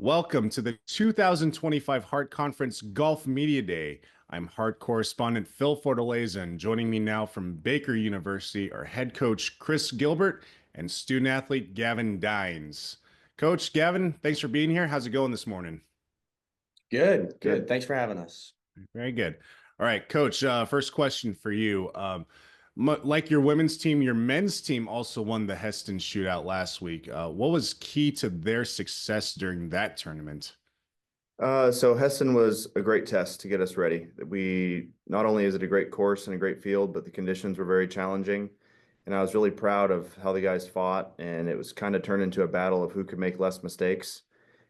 Welcome to the 2025 Hart Conference Golf Media Day. I'm Hart correspondent Phil Fortaleza, and joining me now from Baker University are head coach Chris Gilbert and student athlete Gavin Dines. Coach Gavin, thanks for being here. How's it going this morning? Good, good. Thanks for having us. Very good. All right, Coach. First question for you. Like your women's team, your men's team also won the Heston Shootout last week. What was key to their success during that tournament? So Heston was a great test to get us ready. We not only is it a great course and a great field, but the conditions were very challenging. And I was really proud of how the guys fought, and it was kind of turned into a battle of who could make less mistakes.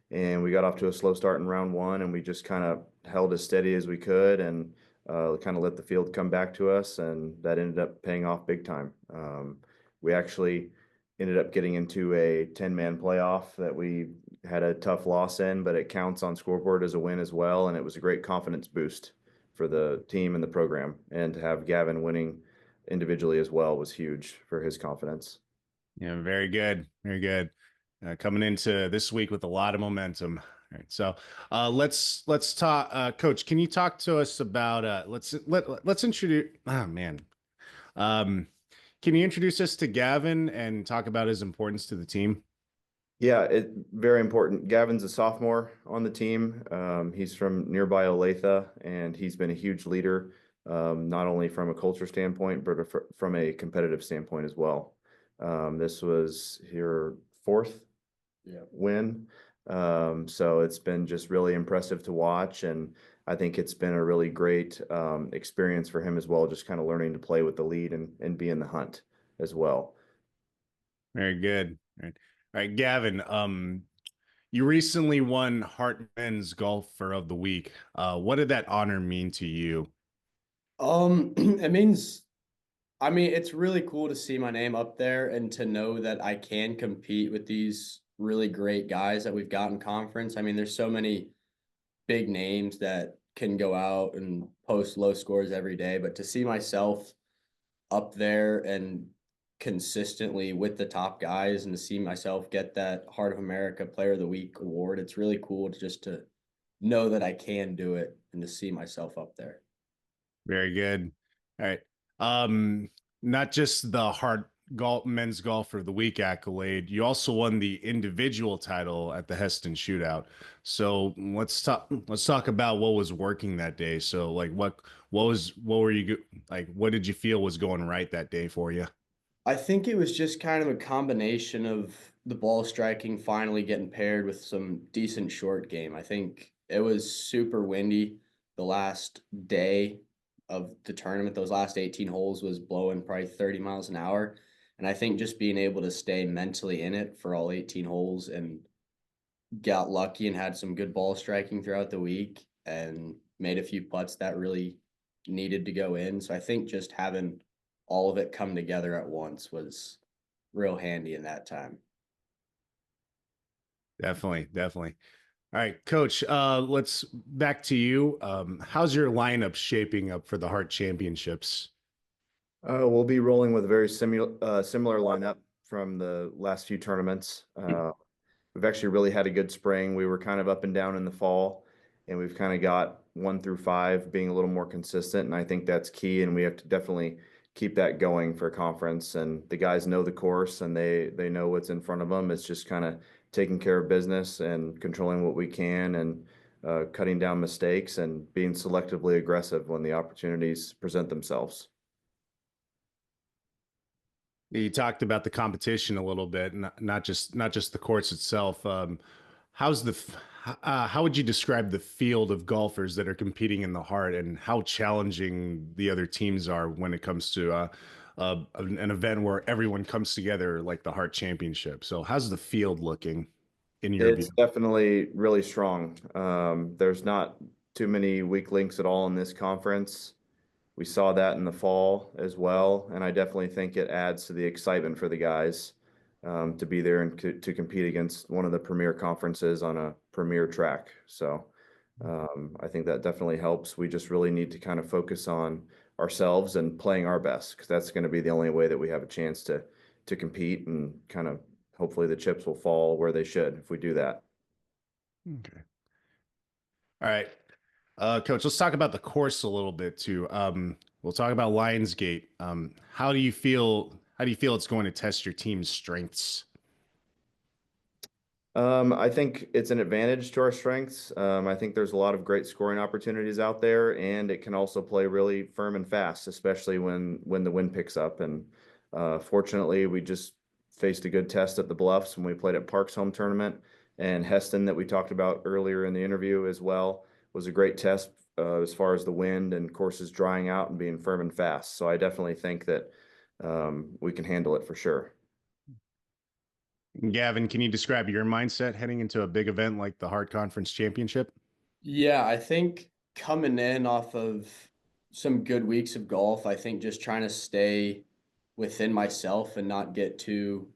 And we got off to a slow start in round one, and we just kind of held as steady as we could and kind of let the field come back to us, and that ended up paying off big time. We actually ended up getting into a 10-man playoff that we had a tough loss in, but it counts on scoreboard as a win as well. And it was a great confidence boost for the team and the program. And to have Gavin winning individually as well was huge for his confidence. Yeah, very good. Very good. Coming into this week with a lot of momentum. All right, so let's talk. Coach, can you talk to us about let's introduce. Oh man, um, can you introduce us to Gavin and talk about his importance to the team? Yeah, very important. Gavin's a sophomore on the team. He's from nearby Olathe, and he's been a huge leader, not only from a culture standpoint, but from a competitive standpoint as well. This was your fourth win. So it's been just really impressive to watch, and I think it's been a really great experience for him as well, just kind of learning to play with the lead and be in the hunt as well. Very good. All right, Gavin. You recently won Hart Men's Golfer of the Week. What did that honor mean to you? It means, it's really cool to see my name up there and to know that I can compete with these really great guys that we've got in conference. There's so many big names that can go out and post low scores every day, but to see myself up there and consistently with the top guys and to see myself get that Heart of America Player of the Week award, it's really cool to know that I can do it and to see myself up there. Very good. All right. Not just the Hart Golf Men's Golfer of the Week accolade, you also won the individual title at the Heston Shootout. So let's talk about what was working that day. So like what were you like what did you feel was going right that day for you? I think it was just kind of a combination of the ball striking finally getting paired with some decent short game. I think it was super windy the last day of the tournament. Those last 18 holes was blowing probably 30 miles an hour. And I think just being able to stay mentally in it for all 18 holes and got lucky and had some good ball striking throughout the week and made a few putts that really needed to go in. So I think just having all of it come together at once was real handy in that time. Definitely, definitely. All right, Coach. Let's back to you. How's your lineup shaping up for the Hart Championships? We'll be rolling with a very similar lineup from the last few tournaments. We've actually really had a good spring. We were kind of up and down in the fall, and we've kind of got 1 through 5 being a little more consistent, and I think that's key. And we have to definitely keep that going for a conference. And the guys know the course, and they know what's in front of them. It's just kind of taking care of business and controlling what we can, and cutting down mistakes and being selectively aggressive when the opportunities present themselves. You talked about the competition a little bit, not just the course itself. How would you describe the field of golfers that are competing in the Hart, and how challenging the other teams are when it comes to an event where everyone comes together like the Hart Championship? So, how's the field looking in your view? It's definitely really strong. There's not too many weak links at all in this conference. We saw that in the fall as well, and I definitely think it adds to the excitement for the guys to be there and to compete against one of the premier conferences on a premier track. So I think that definitely helps. We just really need to kind of focus on ourselves and playing our best, because that's going to be the only way that we have a chance to compete, and kind of hopefully the chips will fall where they should if we do that. Okay. All right. Coach, let's talk about the course a little bit too. We'll talk about Lionsgate. How do you feel it's going to test your team's strengths? I think it's an advantage to our strengths. I think there's a lot of great scoring opportunities out there, and it can also play really firm and fast, especially when the wind picks up. And fortunately, we just faced a good test at the Bluffs when we played at Park's home tournament, and Heston that we talked about earlier in the interview as well was a great test as far as the wind and courses drying out and being firm and fast. So I definitely think that we can handle it for sure. Gavin, can you describe your mindset heading into a big event like the Hard Conference Championship? Yeah, I think coming in off of some good weeks of golf, I think just trying to stay within myself and not get too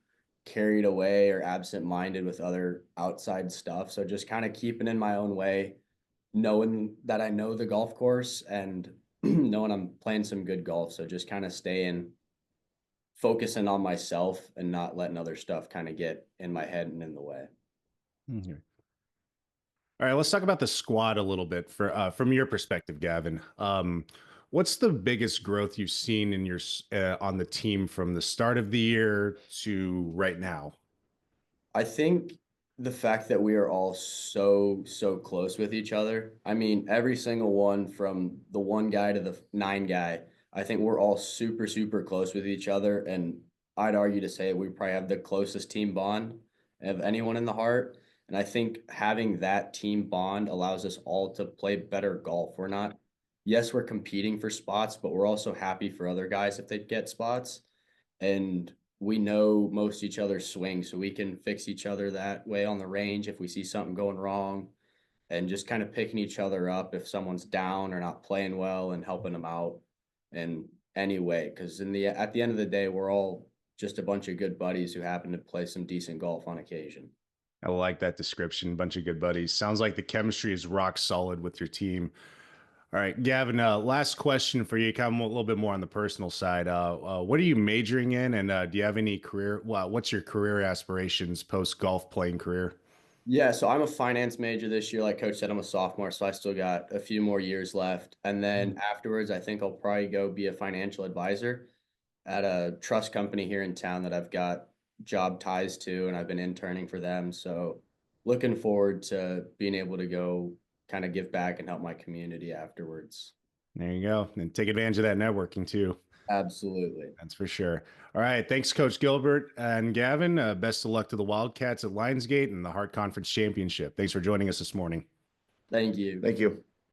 carried away or absent-minded with other outside stuff. So just kind of keeping in my own way, knowing that I know the golf course and knowing I'm playing some good golf. So just kind of staying focusing on myself and not letting other stuff kind of get in my head and in the way. Okay. All right, let's talk about the squad a little bit from your perspective, Gavin. What's the biggest growth you've seen in on the team from the start of the year to right now? I think the fact that we are all so close with each other. I mean, every single one from the one guy to the nine guy, I think we're all super close with each other. And I'd argue to say we probably have the closest team bond of anyone in the Heart. And I think having that team bond allows us all to play better golf. We're not, yes, we're competing for spots, but we're also happy for other guys if they get spots. And we know most each other's swings, so we can fix each other that way on the range if we see something going wrong, and just kind of picking each other up if someone's down or not playing well and helping them out in any way. Because at the end of the day, we're all just a bunch of good buddies who happen to play some decent golf on occasion. I like that description. Bunch of good buddies. Sounds like the chemistry is rock solid with your team. All right, Gavin, last question for you, kind of a little bit more on the personal side. What are you majoring in? And do you have any what's your career aspirations post golf playing career? Yeah, so I'm a finance major this year. Like Coach said, I'm a sophomore, so I still got a few more years left. And then afterwards, I think I'll probably go be a financial advisor at a trust company here in town that I've got job ties to, and I've been interning for them. So looking forward to being able to go kind of give back and help my community afterwards. There you go. And take advantage of that networking too. Absolutely. That's for sure. All right. Thanks, Coach Gilbert and Gavin. Best of luck to the Wildcats at Lionsgate and the Hart Conference Championship. Thanks for joining us this morning. Thank you. Thank you.